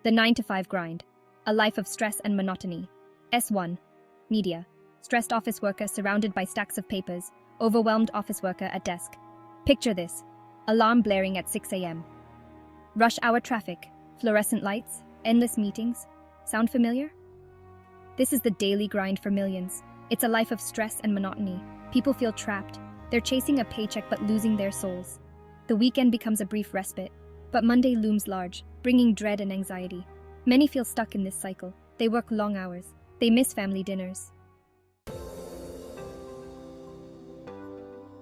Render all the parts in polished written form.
The 9 to 5 grind. A life of stress and monotony. S1. Media. Stressed office worker surrounded by stacks of papers. Overwhelmed office worker at desk. Picture this. Alarm blaring at 6 a.m. Rush hour traffic. Fluorescent lights. Endless meetings. Sound familiar? This is the daily grind for millions. It's a life of stress and monotony. People feel trapped. They're chasing a paycheck but losing their souls. The weekend becomes a brief respite, but Monday looms large, bringing dread and anxiety. Many feel stuck in this cycle. They work long hours. They miss family dinners.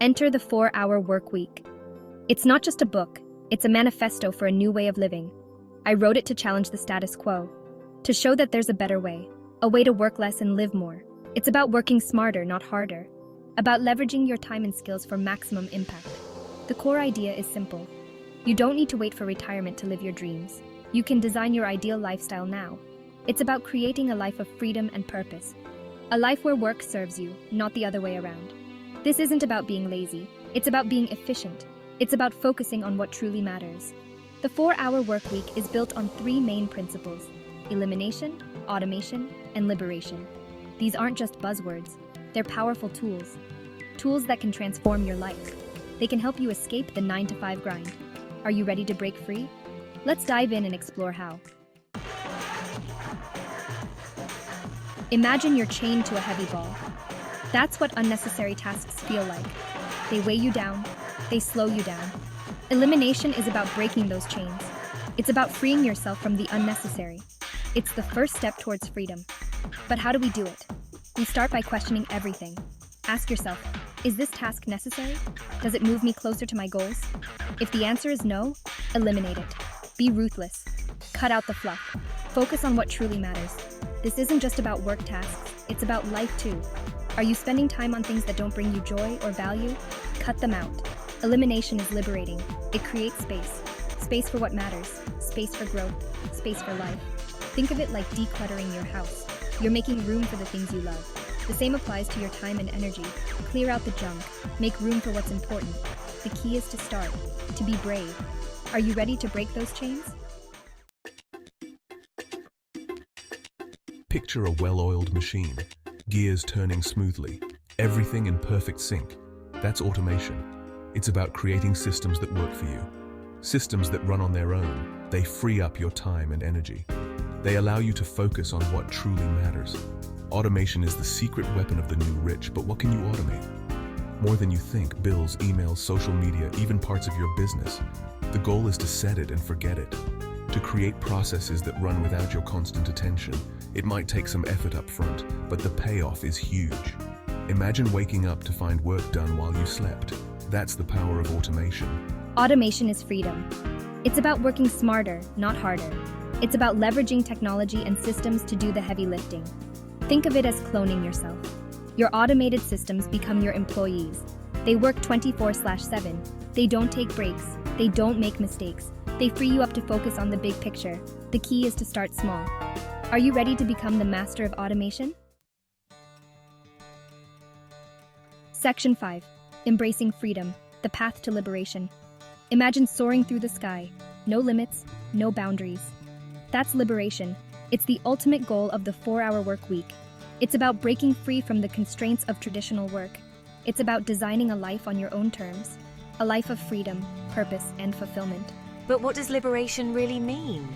Enter the 4-hour work week. It's not just a book, it's a manifesto for a new way of living. I wrote it to challenge the status quo, to show that there's a better way, a way to work less and live more. It's about working smarter, not harder, about leveraging your time and skills for maximum impact. The core idea is simple. You don't need to wait for retirement to live your dreams. You can design your ideal lifestyle now. It's about creating a life of freedom and purpose, a life where work serves you, not the other way around. This isn't about being lazy, it's about being efficient. It's about focusing on what truly matters. The 4-hour work week is built on 3 main principles: elimination, automation, and liberation. These aren't just buzzwords, they're powerful tools. Tools that can transform your life. They can help you escape the 9 to 5 grind. Are you ready to break free? Let's dive in and explore how. Imagine you're chained to a heavy ball. That's what unnecessary tasks feel like. They weigh you down, they slow you down. Elimination is about breaking those chains. It's about freeing yourself from the unnecessary. It's the first step towards freedom. But how do we do it? We start by questioning everything. Ask yourself, is this task necessary? Does it move me closer to my goals? If the answer is no, eliminate it. Be ruthless. Cut out the fluff. Focus on what truly matters. This isn't just about work tasks, it's about life too. Are you spending time on things that don't bring you joy or value? Cut them out. Elimination is liberating. It creates space. Space for what matters. Space for growth. Space for life. Think of it like decluttering your house. You're making room for the things you love. The same applies to your time and energy. Clear out the junk. Make room for what's important. The key is to start, to be brave. Are you ready to break those chains? Picture a well-oiled machine, gears turning smoothly, everything in perfect sync. That's automation. It's about creating systems that work for you. Systems that run on their own. They free up your time and energy. They allow you to focus on what truly matters. Automation is the secret weapon of the new rich, but what can you automate? More than you think: bills, emails, social media, even parts of your business. The goal is to set it and forget it. To create processes that run without your constant attention. It might take some effort up front, but the payoff is huge. Imagine waking up to find work done while you slept. That's the power of automation. Automation is freedom. It's about working smarter, not harder. It's about leveraging technology and systems to do the heavy lifting. Think of it as cloning yourself. Your automated systems become your employees. They work 24/7. They don't take breaks. They don't make mistakes. They free you up to focus on the big picture. The key is to start small. Are you ready to become the master of automation? Section 5. Embracing freedom, the path to liberation. Imagine soaring through the sky. No limits, no boundaries. That's liberation. It's the ultimate goal of the 4-hour work week. It's about breaking free from the constraints of traditional work. It's about designing a life on your own terms. A life of freedom, purpose, and fulfillment. But what does liberation really mean?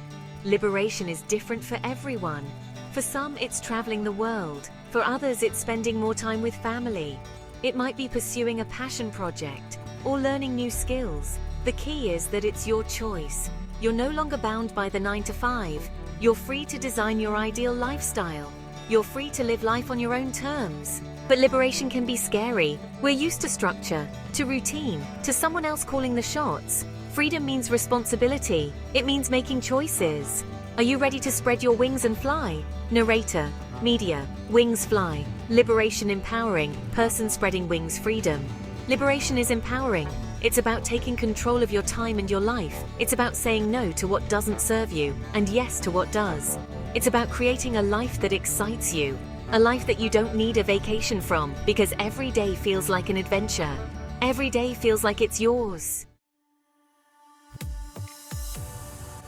Liberation is different for everyone. For some, it's traveling the world. For others, it's spending more time with family. It might be pursuing a passion project or learning new skills. The key is that it's your choice. You're no longer bound by the 9 to 5. You're free to design your ideal lifestyle. You're free to live life on your own terms. But liberation can be scary. We're used to structure, to routine, to someone else calling the shots. Freedom means responsibility. It means making choices. Are you ready to spread your wings and fly? Narrator, media, wings fly. Liberation empowering, person spreading wings freedom. Liberation is empowering. It's about taking control of your time and your life. It's about saying no to what doesn't serve you and yes to what does. It's about creating a life that excites you. A life that you don't need a vacation from, because every day feels like an adventure. Every day feels like it's yours.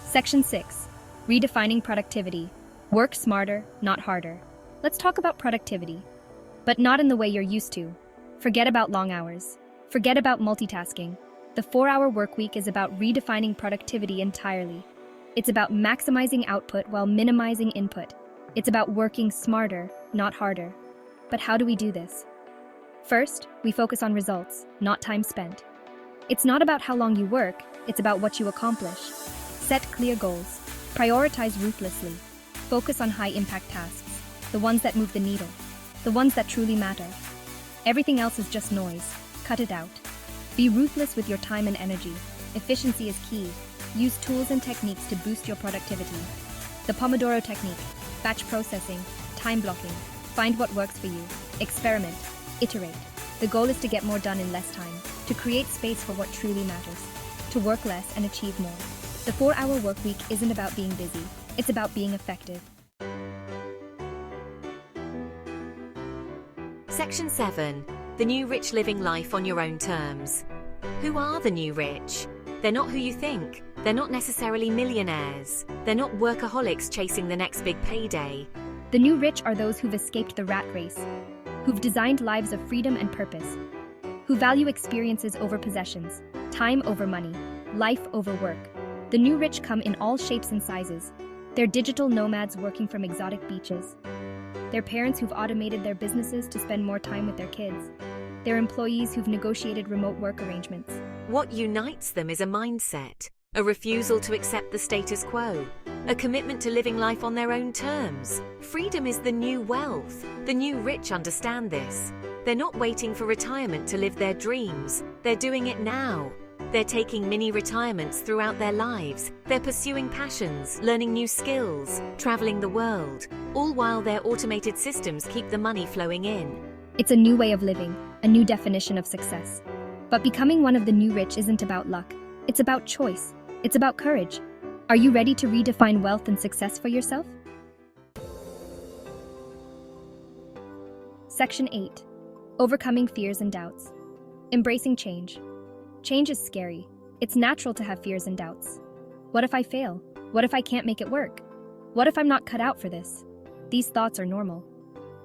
Section 6. Redefining productivity. Work smarter, not harder. Let's talk about productivity, but not in the way you're used to. Forget about long hours. Forget about multitasking. The 4-hour workweek is about redefining productivity entirely. It's about maximizing output while minimizing input. It's about working smarter, not harder. But how do we do this? First, we focus on results, not time spent. It's not about how long you work, it's about what you accomplish. Set clear goals. Prioritize ruthlessly. Focus on high-impact tasks, the ones that move the needle, the ones that truly matter. Everything else is just noise. Cut it out. Be ruthless with your time and energy. Efficiency is key. Use tools and techniques to boost your productivity. The Pomodoro technique, batch processing, time blocking. Find what works for you. Experiment. Iterate. The goal is to get more done in less time, to create space for what truly matters, to work less and achieve more. The 4-hour workweek isn't about being busy, it's about being effective. Section 7. The new rich living life on your own terms. Who are the new rich? They're not who you think. They're not necessarily millionaires. They're not workaholics chasing the next big payday. The new rich are those who've escaped the rat race, who've designed lives of freedom and purpose, who value experiences over possessions, time over money, life over work. The new rich come in all shapes and sizes. They're digital nomads working from exotic beaches. They're parents who've automated their businesses to spend more time with their kids. They're employees who've negotiated remote work arrangements. What unites them is a mindset, a refusal to accept the status quo, a commitment to living life on their own terms. Freedom is the new wealth. The new rich understand this. They're not waiting for retirement to live their dreams. They're doing it now. They're taking mini retirements throughout their lives. They're pursuing passions, learning new skills, traveling the world, all while their automated systems keep the money flowing in. It's a new way of living, a new definition of success. But becoming one of the new rich isn't about luck. It's about choice. It's about courage. Are you ready to redefine wealth and success for yourself? Section 8. Overcoming fears and doubts. Embracing change. Change is scary. It's natural to have fears and doubts. What if I fail? What if I can't make it work? What if I'm not cut out for this? These thoughts are normal.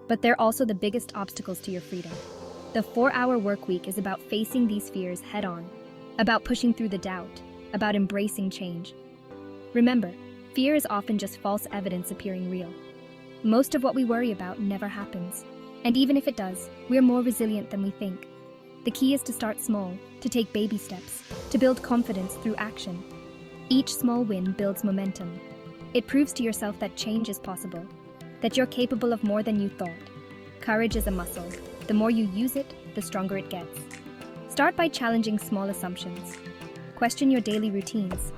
But they're also the biggest obstacles to your freedom. The 4-hour workweek is about facing these fears head-on, about pushing through the doubt, about embracing change. Remember, fear is often just false evidence appearing real. Most of what we worry about never happens. And even if it does, we're more resilient than we think. The key is to start small, to take baby steps, to build confidence through action. Each small win builds momentum. It proves to yourself that change is possible, that you're capable of more than you thought. Courage is a muscle. The more you use it, the stronger it gets. Start by challenging small assumptions. Question your daily routines.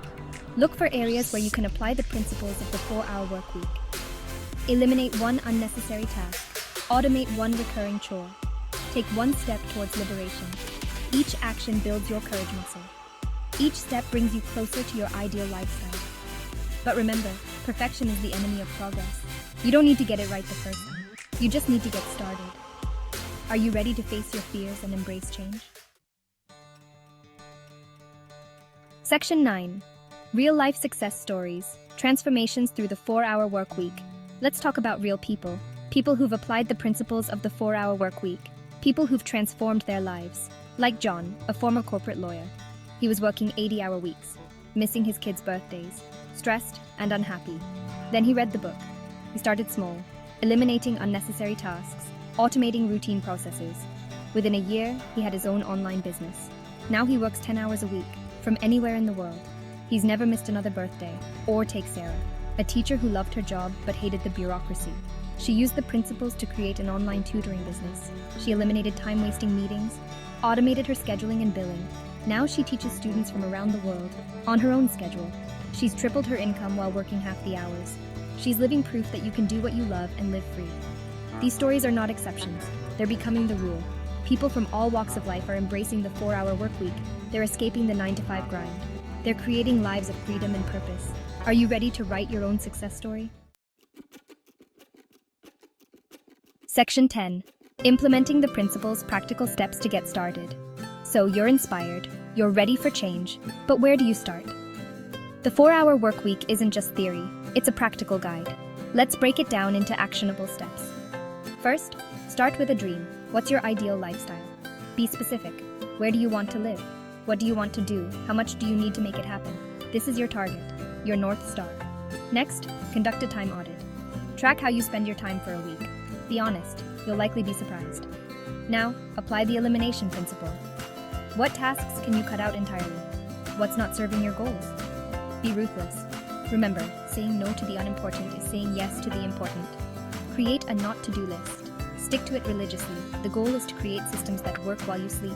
Look for areas where you can apply the principles of the 4-hour workweek. Eliminate one unnecessary task. Automate one recurring chore. Take one step towards liberation. Each action builds your courage muscle. Each step brings you closer to your ideal lifestyle. But remember, perfection is the enemy of progress. You don't need to get it right the first time. You just need to get started. Are you ready to face your fears and embrace change? Section 9. Real-life success stories. Transformations through the 4-hour workweek. Let's talk about real people. People who've applied the principles of the 4-hour workweek. People who've transformed their lives. Like John, a former corporate lawyer. He was working 80-hour weeks, missing his kids' birthdays, stressed and unhappy. Then he read the book. He started small, eliminating unnecessary tasks, automating routine processes. Within a year, he had his own online business. Now he works 10 hours a week, from anywhere in the world. He's never missed another birthday. Or take Sarah, a teacher who loved her job but hated the bureaucracy. She used the principles to create an online tutoring business. She eliminated time-wasting meetings, automated her scheduling and billing. Now she teaches students from around the world, on her own schedule. She's tripled her income while working half the hours. She's living proof that you can do what you love and live free. These stories are not exceptions. They're becoming the rule. People from all walks of life are embracing the 4-hour workweek. They're escaping the 9-to-5 grind. They're creating lives of freedom and purpose. Are you ready to write your own success story? Section 10. Implementing the principles, practical steps to get started. So you're inspired, you're ready for change, but where do you start? The 4-hour work week isn't just theory, it's a practical guide. Let's break it down into actionable steps. First, start with a dream. What's your ideal lifestyle? Be specific. Where do you want to live? What do you want to do? How much do you need to make it happen? This is your target, your North Star. Next, conduct a time audit. Track how you spend your time for a week. Be honest, you'll likely be surprised. Now, apply the elimination principle. What tasks can you cut out entirely? What's not serving your goals? Be ruthless. Remember, saying no to the unimportant is saying yes to the important. Create a not-to-do list. Stick to it religiously. The goal is to create systems that work while you sleep.